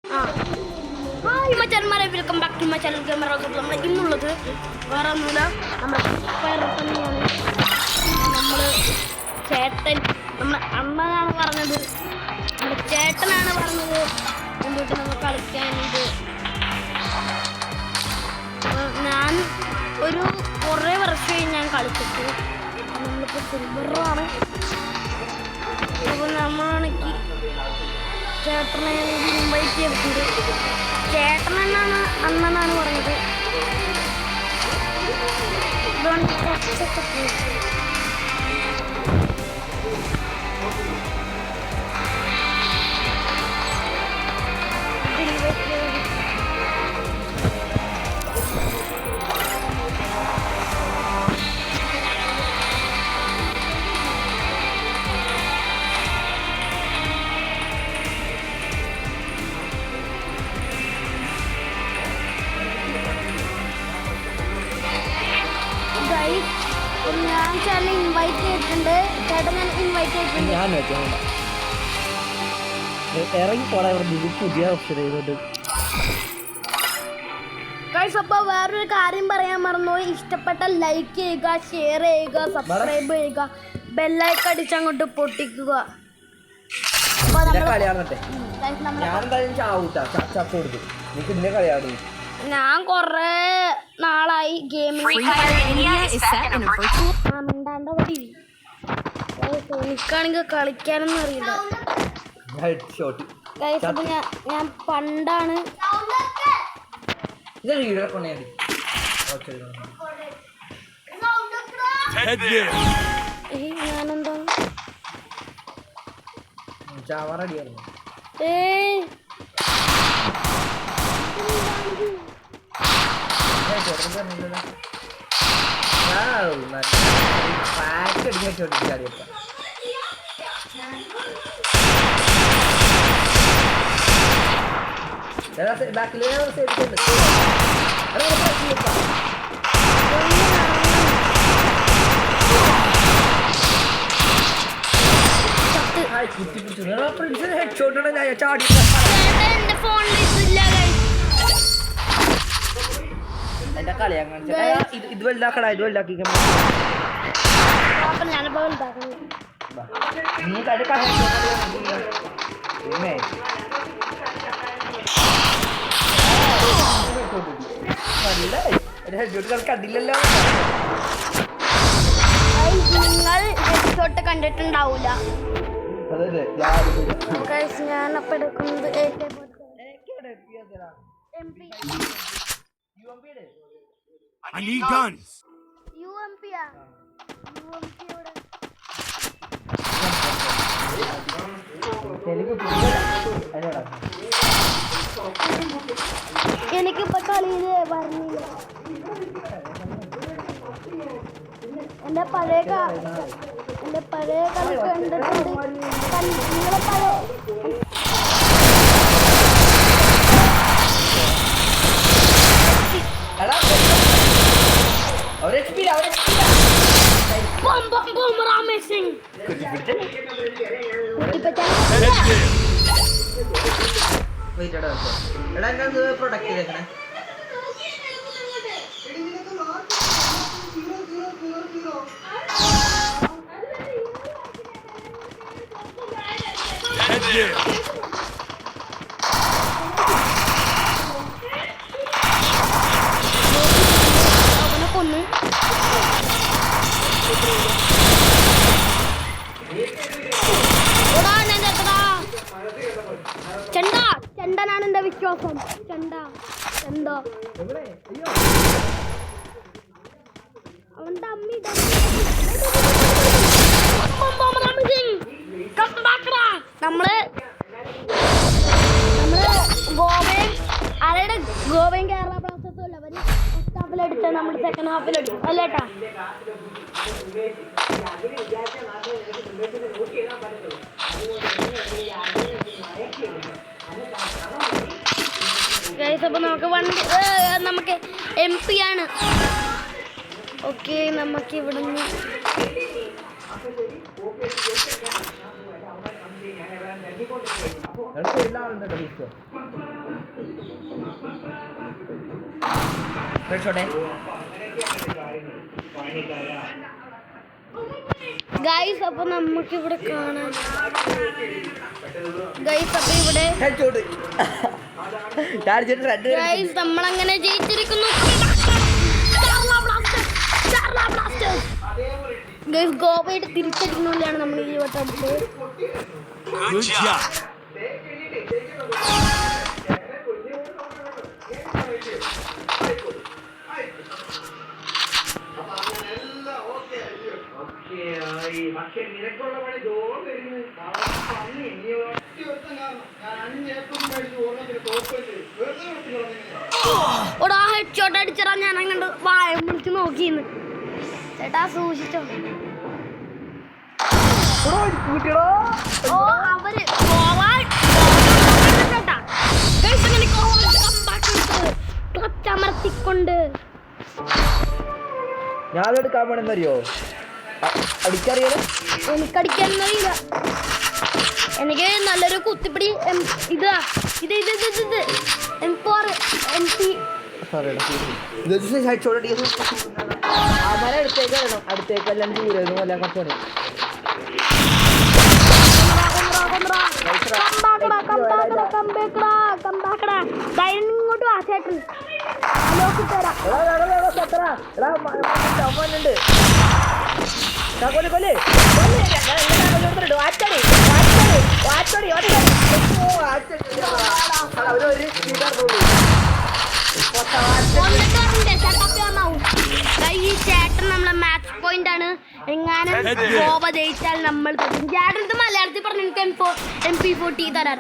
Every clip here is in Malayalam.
ഹായ് മച്ചാന്മാരെ, welcome back to my channel camera. നമ്മൾ ഇന്നുള്ളത് വേറെ ഒന്നുമില്ല, നമ്മുടെ തന്നെയാണ്. നമ്മൾ ചേട്ടൻ, നമ്മുടെ അമ്മനാണ് പറഞ്ഞത്, നമ്മുടെ ചേട്ടനാണ് പറഞ്ഞത് എന്തുകൊണ്ട് നമ്മൾ കളിക്കാനുണ്ട്. ഞാൻ ഒരു കുറേ വർഷമായി ഞാൻ കളിച്ചിട്ട്, നമ്മളിപ്പോൾ സിൽവറാണ്. അപ്പോൾ നമ്മളാണെങ്കിൽ ചേട്ടനെ ഇൻവൈറ്റ് ചെയ്തിട്ടുണ്ട്. ചേട്ടനെന്നാണ് അന്നെന്നാണ് പറഞ്ഞത്. ഞാൻ ചേട്ടനെ ഇൻവൈറ്റ് ചെയ്തിട്ടുണ്ട്. ചേട്ടൻ ഞാൻ ഇൻവൈറ്റ് ചെയ്തിട്ടുണ്ട്. അപ്പോൾ വേറൊരു കാര്യം പറയാൻ മറന്നുപോയി. ഇഷ്ടപ്പെട്ട ലൈക്ക് ചെയ്യുക, ഷെയർ ചെയ്യുക, സബ്സ്ക്രൈബ് ചെയ്യുക, ബെല്ലൈക്കൺ അടിച്ച് അങ്ങോട്ട് പൊട്ടിക്കുക. ഞാൻ കൊറേ നാളായി ഗെയിമിംഗ് എനിക്കാണെങ്കിൽ കളിക്കാനൊന്നും അറിയില്ല. ഞാൻ പണ്ടാണ് ഞാനെന്താ എന്റെ കളിയാ ഇത് വലുതാക്കടാ, ഇത് വലുതാക്കി നീ കണ്ടില്ലല്ലോ. നിങ്ങൾ ഹെഡ്ഷോട്ട് കണ്ടിട്ടുണ്ടാവൂല. ഞാനപ്പോ എടുക്കുന്നത് I need guns. UMP എനിക്കിപ്പോ കളിയില് പറഞ്ഞില്ല. എന്റെ പഴയ കളി കണ്ടിട്ടുണ്ട്. നിങ്ങളെ പഴയ പ്രൊഡക്റ്റ് ചെയ്തേക്കണേ. അവനെ കൊന്ന് ചെണ്ടനാണ് എന്റെ വിശ്വാസം. ചെണ്ട അവന്റെ അമ്മ നമ്മള് ഗോവയും കേരള ബ്ലാസ്റ്റേഴ്സും അല്ല. അവര് ഫസ്റ്റ് ഹാഫിലടിച്ച നമ്മൾ സെക്കൻഡ് ഹാഫിലടിക്കും അല്ലേട്ടാ. അപ്പൊ നമുക്ക് MP ആണ്. ഓക്കെ, നമുക്ക് ഇവിടുന്ന് ഗൈസ് അപ്പൊ നമുക്ക് ഇവിടെ കാണാം ഗൈസ് അപ്പൊ ഇവിടെ ഗൈസ് നമ്മളങ്ങനെ ജയിച്ചിരിക്കുന്നു ഗൈസ് ഗോവയുടെ തിരിച്ചടിക്കുന്നില്ലാണ് നമ്മൾ ഈ വട്ടം Good job. ഒടാ ഹെഡ് ഷോട്ട് അടിച്ചറാ ഞാൻ അങ്ങോട്ട് വായ വിളിച്ച് നോക്കിന്ന് ചേട്ടാ സൂക്ഷിച്ചോ ഓ അവര് ക്ലച്ചമർത്തിക്കൊണ്ട് ഞാനെടുക്കാൻ പോണെന്നറിയോ അടിക്കറിയോ എനിക്കടിക്കാനറിയില്ല എനിക്ക് നല്ലൊരു കുത്തിപ്പിടി ഇതാ ഇത് ഇത് ഇത് ഇത് M4 MP അടുത്തേക്കെല്ലാം ദൂരം എല്ലാം കച്ചവടം ഇങ്ങോട്ട് വാ ചേട്ടൻ ഈ ചേട്ടൻ നമ്മളെ മാച്ച് പോയിന്റ് ആണ് എങ്ങാനും ഗോവ ജയിച്ചാൽ നമ്മൾ ചേട്ടൻ മലയാളത്തിൽ പറഞ്ഞു MP40 തരാൻ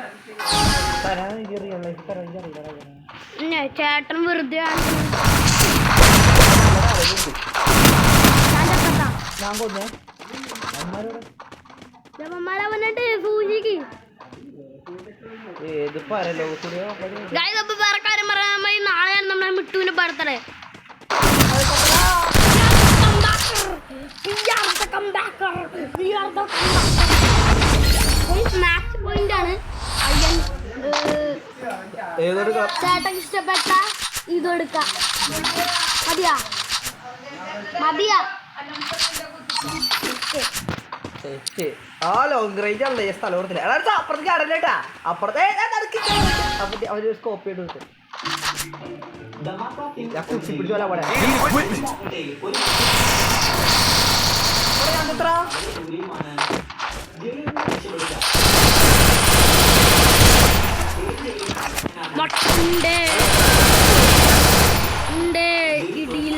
ചേട്ടൻ വെറുതെ വന്നിട്ട് സൂചിക്ക് വേറെ കാര്യം പറയാൻ നാളെയാണ് നമ്മളെ മിട്ടുവിന്റെ ബർത്ത്ഡേ മാച്ച് പോയിന്റ് ആണ് ചേട്ടൻ ഇഷ്ടപ്പെട്ട ഇതെടുക്കാം മതിയാ മതിയാ ആ ലോങ് റേഞ്ച് അല്ലേ സ്ഥലം കൊടുത്തില്ല അപ്പുറത്തേക്ക് അടലേട്ടാ അപ്പുറത്തെ അവര് സ്കോപ്പ് ചെയ്ത് കൊടുത്തു പിടിച്ചു പോലെ പോലെ ഇടിയിൽ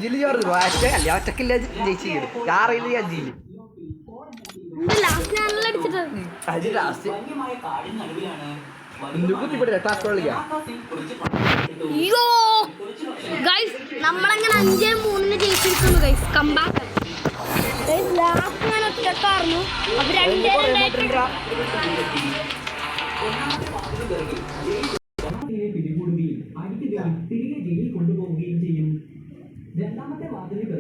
ജില്ലി ചേർന്നു ഒറ്റക്കില്ല ജയിച്ചു കാറില്ല ഞാൻ ജില്ലി നമ്മളങ്ങനെ 5-3 ജയിച്ചിരിക്കുന്നു ഗൈസ് കംബാക്ക് ലാസ്റ്റ് ഞാൻ ഒറ്റക്കാർന്നു അപ്പൊ 2-2